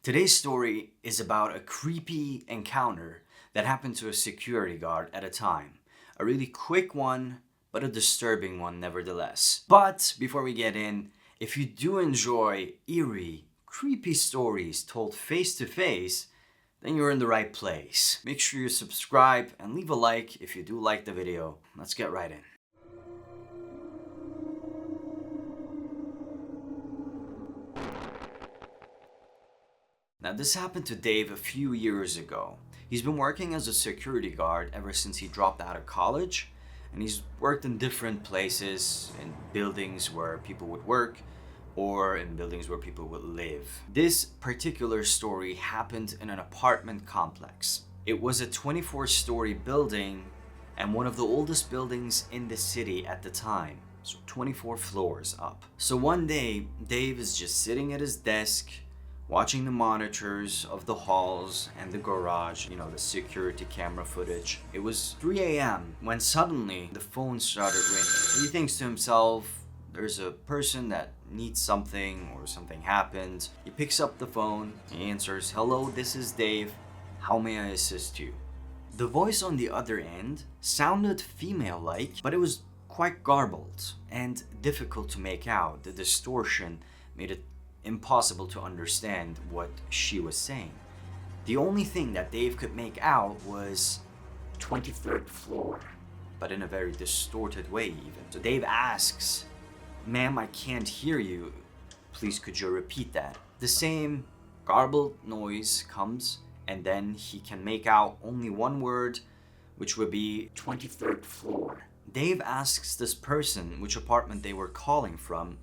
Today's story is about a creepy encounter that happened to a security guard at a time. A really quick one, but a disturbing one nevertheless. But before we get in, if you do enjoy eerie, creepy stories told face to face, then you're in the right place. Make sure you subscribe and leave a like if you do like the video. Let's get right in. Now, this happened to Dave a few years ago. He's been working as a security guard ever since he dropped out of college, and he's worked in different places, in buildings where people would work, or in buildings where people would live. This particular story happened in an apartment complex. It was a 24-story building and one of the oldest buildings in the city at the time. So 24 floors up. So one day, Dave is just sitting at his desk, watching the monitors of the halls and the garage, the security camera footage. It was 3 a.m. when suddenly the phone started ringing. So he thinks to himself, there's a person that needs something or something happened. He picks up the phone, he answers, "Hello, this is Dave. How may I assist you?" The voice on the other end sounded female-like, but it was quite garbled and difficult to make out. The distortion made it impossible to understand what she was saying. The only thing that Dave could make out was 23rd floor, but in a very distorted way even. So Dave asks, "Ma'am, I can't hear you. Please could you repeat that?" The same garbled noise comes, and then he can make out only one word, which would be 23rd floor. Dave asks this person which apartment they were calling from,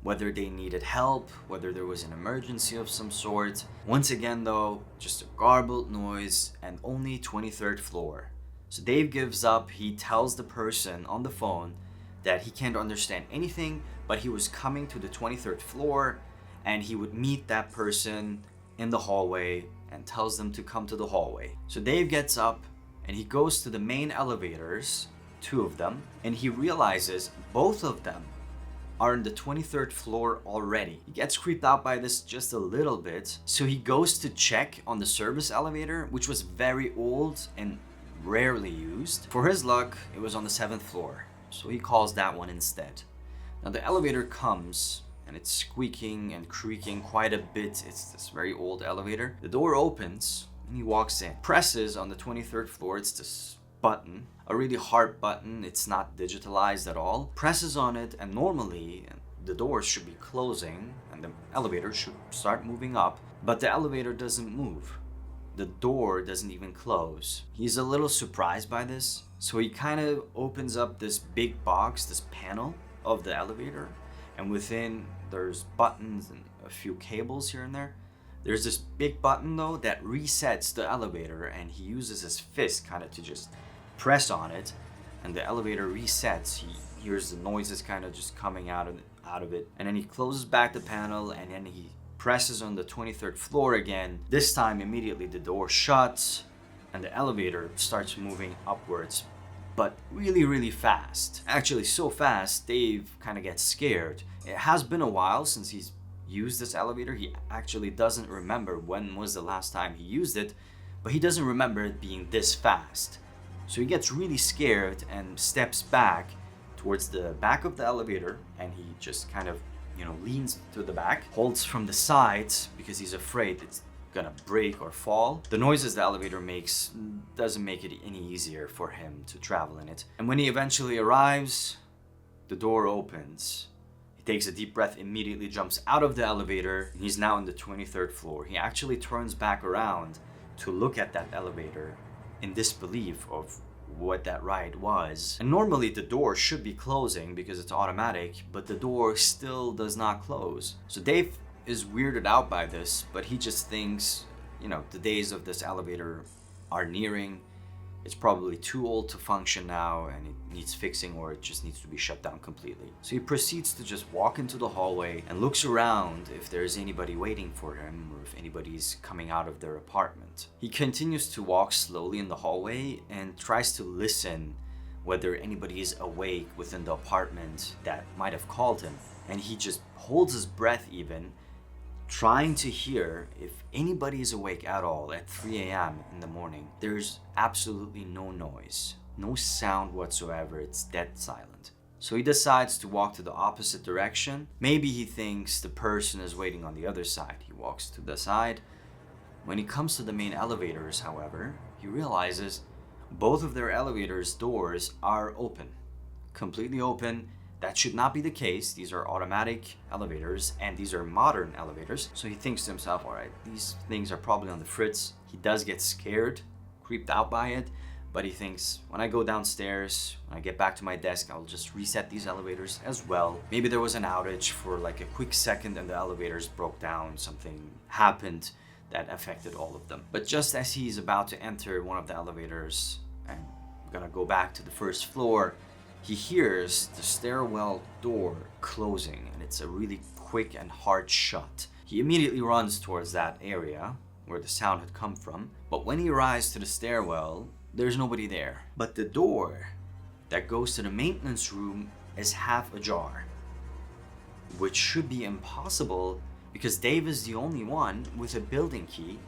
whether they needed help, whether there was an emergency of some sort. Once again though, just a garbled noise and only 23rd floor. So Dave gives up. He tells the person on the phone that he can't understand anything, but he was coming to the 23rd floor and he would meet that person in the hallway and tells them to come to the hallway. So Dave gets up and he goes to the main elevators, two of them, and he realizes both of them are in the 23rd floor already. He gets creeped out by this just a little bit, so he goes to check on the service elevator, which was very old and rarely used. For his luck, it was on the 7th floor, so he calls that one instead. Now the elevator comes, and it's squeaking and creaking quite a bit. It's this very old elevator. The door opens, and he walks in. Presses on the 23rd floor, it's this button, a really hard button, it's not digitalized at all. Presses on it, and normally the doors should be closing and the elevator should start moving up, but the elevator doesn't move. The door doesn't even close. He's a little surprised by this, so he kind of opens up this big box, this panel of the elevator, and within there's buttons and a few cables here and there. There's this big button though that resets the elevator, and he uses his fist kind of to just press on it, and the elevator resets. He hears the noises kind of just coming out of it, and then he closes back the panel, and then he presses on the 23rd floor again. This time immediately the door shuts and the elevator starts moving upwards, but really fast. Actually so fast Dave kind of gets scared. It has been a while since he's used this elevator. He actually doesn't remember when was the last time he used it, but he doesn't remember it being this fast. So he gets really scared and steps back towards the back of the elevator, and he just kind of, leans to the back, holds from the sides because he's afraid it's gonna break or fall. The noises the elevator makes doesn't make it any easier for him to travel in it. And when he eventually arrives, the door opens. He takes a deep breath, immediately jumps out of the elevator, and he's now on the 23rd floor. He actually turns back around to look at that elevator in disbelief of what that ride was. And normally the door should be closing because it's automatic, but the door still does not close. So Dave is weirded out by this, but he just thinks, the days of this elevator are nearing. It's probably too old to function now, and it needs fixing, or it just needs to be shut down completely. So he proceeds to just walk into the hallway and looks around if there's anybody waiting for him or if anybody's coming out of their apartment. He continues to walk slowly in the hallway and tries to listen whether anybody is awake within the apartment that might have called him. And he just holds his breath even trying to hear if anybody is awake at all at 3 a.m. in the morning. There's absolutely no noise, no sound whatsoever. It's dead silent. So he decides to walk to the opposite direction. Maybe he thinks the person is waiting on the other side. He walks to the side. When he comes to the main elevators, however, he realizes both of their elevators' doors are open, completely open. That should not be the case. These are automatic elevators and these are modern elevators. So he thinks to himself, all right, these things are probably on the fritz. He does get scared, creeped out by it, but he thinks, when I go downstairs, when I get back to my desk, I'll just reset these elevators as well. Maybe there was an outage for like a quick second and the elevators broke down. Something happened that affected all of them. But just as he's about to enter one of the elevators and gonna go back to the first floor, he hears the stairwell door closing, and it's a really quick and hard shut. He immediately runs towards that area where the sound had come from, but when he arrives to the stairwell, there's nobody there. But the door that goes to the maintenance room is half ajar, which should be impossible because Dave is the only one with a building key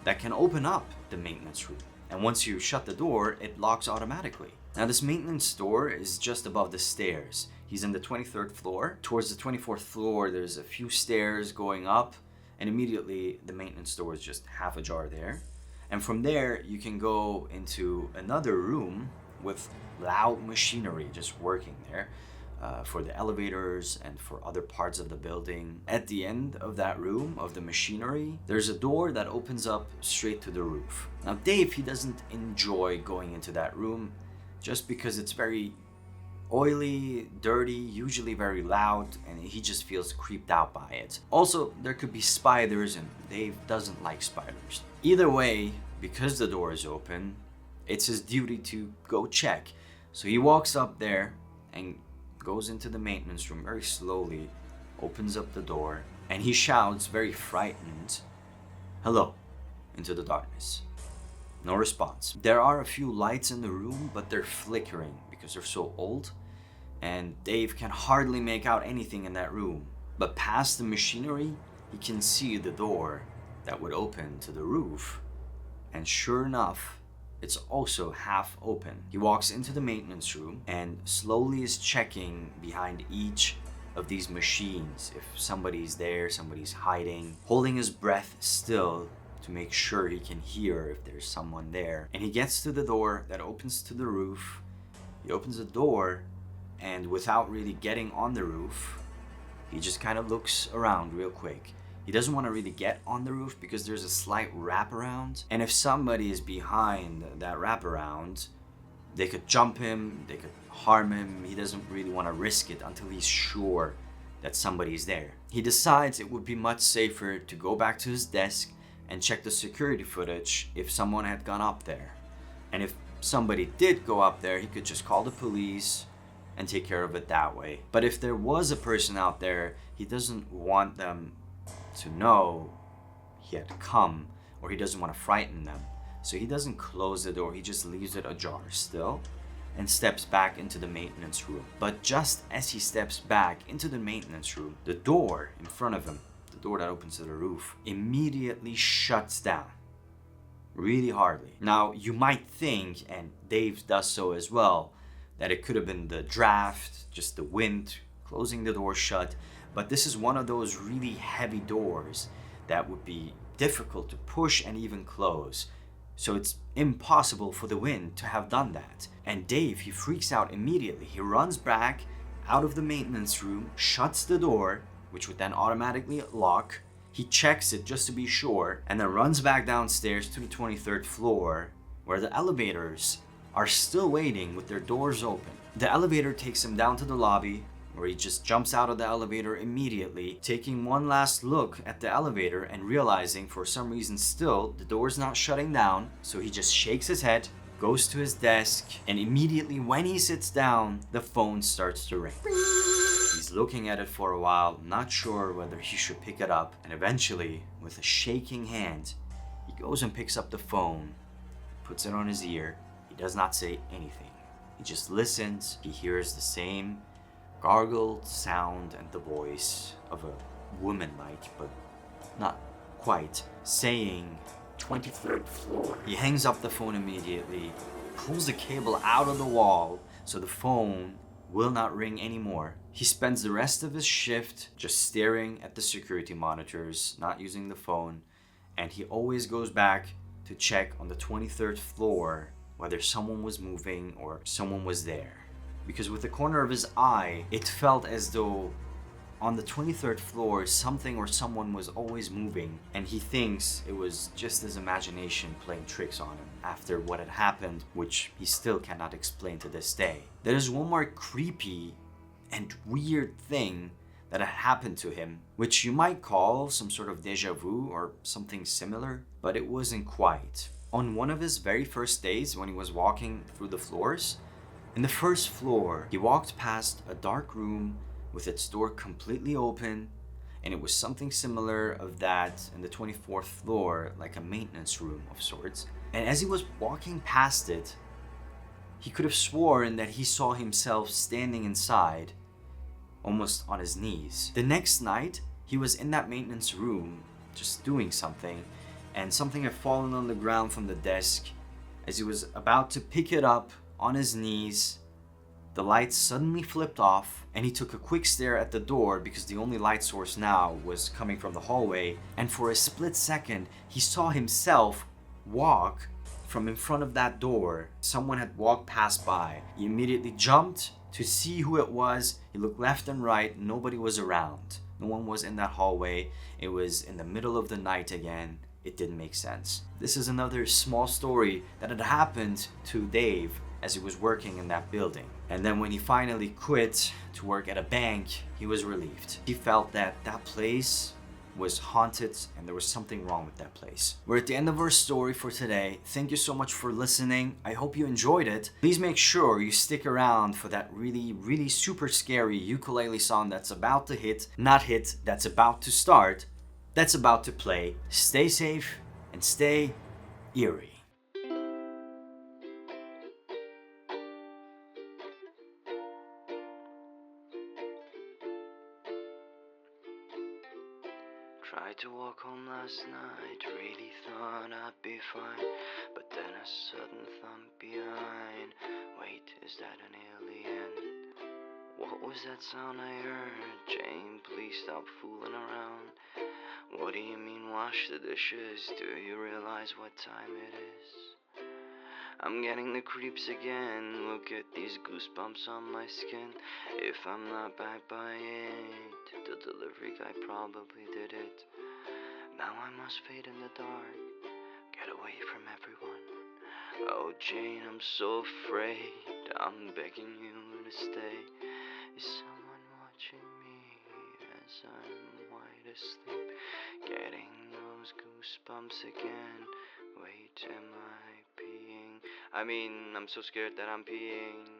that can open up the maintenance room. And once you shut the door, it locks automatically. Now this maintenance door is just above the stairs. He's in the 23rd floor. Towards the 24th floor, there's a few stairs going up, and immediately the maintenance door is just half ajar there. And from there, you can go into another room with loud machinery just working there. For the elevators and for other parts of the building. At the end of that room, of the machinery, there's a door that opens up straight to the roof. Now Dave, he doesn't enjoy going into that room just because it's very oily, dirty, usually very loud, and he just feels creeped out by it. Also, there could be spiders, and Dave doesn't like spiders. Either way, because the door is open, it's his duty to go check. So he walks up there and goes into the maintenance room very slowly, opens up the door, and he shouts, very frightened, "Hello," into the darkness. No response. There are a few lights in the room, but they're flickering because they're so old, and Dave can hardly make out anything in that room. But past the machinery, he can see the door that would open to the roof, and sure enough, it's also half open. He walks into the maintenance room and slowly is checking behind each of these machines if somebody's there, somebody's hiding, holding his breath still to make sure he can hear if there's someone there. And he gets to the door that opens to the roof. He opens the door, and without really getting on the roof, he just kind of looks around real quick. He doesn't want to really get on the roof because there's a slight wraparound. And if somebody is behind that wraparound, they could jump him, they could harm him. He doesn't really want to risk it until he's sure that somebody's there. He decides it would be much safer to go back to his desk and check the security footage if someone had gone up there. And if somebody did go up there, he could just call the police and take care of it that way. But if there was a person out there, he doesn't want them to know he had come, or he doesn't want to frighten them. So he doesn't close the door, he just leaves it ajar still and steps back into the maintenance room. But just as he steps back into the maintenance room, the door in front of him, the door that opens to the roof, immediately shuts down really hardly. Now you might think, and Dave does so as well, that it could have been the draft, just the wind closing the door shut. But this is one of those really heavy doors that would be difficult to push and even close. So it's impossible for the wind to have done that. And Dave, he freaks out immediately. He runs back out of the maintenance room, shuts the door, which would then automatically lock. He checks it just to be sure, and then runs back downstairs to the 23rd floor, where the elevators are still waiting with their doors open. The elevator takes him down to the lobby, where he just jumps out of the elevator immediately, taking one last look at the elevator and realizing for some reason still the door's not shutting down. So he just shakes his head, goes to his desk, and immediately when he sits down, the phone starts to ring. He's looking at it for a while, not sure whether he should pick it up, and eventually, with a shaking hand, he goes and picks up the phone, puts it on his ear. He does not say anything. He just listens. He hears the same gargled sound and the voice of a woman-like but not quite, saying 23rd floor. he hangs up the phone immediately, pulls the cable out of the wall so the phone will not ring anymore. He spends the rest of his shift just staring at the security monitors, not using the phone, and he always goes back to check on the 23rd floor whether someone was moving or someone was there. Because with the corner of his eye, it felt as though on the 23rd floor, something or someone was always moving, and he thinks it was just his imagination playing tricks on him after what had happened, which he still cannot explain to this day. There is one more creepy and weird thing that had happened to him, which you might call some sort of deja vu or something similar, but it wasn't quite. On one of his very first days when he was walking through the floors, in the first floor, he walked past a dark room with its door completely open, and it was something similar of that in the 24th floor, like a maintenance room of sorts. And as he was walking past it, he could have sworn that he saw himself standing inside, almost on his knees. The next night, he was in that maintenance room, just doing something, and something had fallen on the ground from the desk. As he was about to pick it up on his knees, the lights suddenly flipped off, and he took a quick stare at the door because the only light source now was coming from the hallway, and for a split second, he saw himself walk from in front of that door. Someone had walked past by. He immediately jumped to see who it was. He looked left and right. Nobody was around. No one was in that hallway. It was in the middle of the night again. It didn't make sense. This is another small story that had happened to Dave as he was working in that building. And then when he finally quit to work at a bank, he was relieved. He felt that that place was haunted and there was something wrong with that place. We're at the end of our story for today. Thank you so much for listening. I hope you enjoyed it. Please make sure you stick around for that really super scary ukulele song that's about to hit, not hit, that's about to start, that's about to play. Stay safe and stay eerie. Tried to walk home last night, really thought I'd be fine, but then a sudden thump behind. Wait, is that an alien? What was that sound I heard? Jane, please stop fooling around. What do you mean wash the dishes? Do you realize what time it is? I'm getting the creeps again. Look at these goosebumps on my skin. If I'm not back by 8, the delivery guy probably did it. Now I must fade in the dark, get away from everyone. Oh Jane, I'm so afraid. I'm begging you to stay. Is someone watching me as I'm wide asleep? Getting those goosebumps again. Wait, am I peeing? I'm so scared that I'm peeing.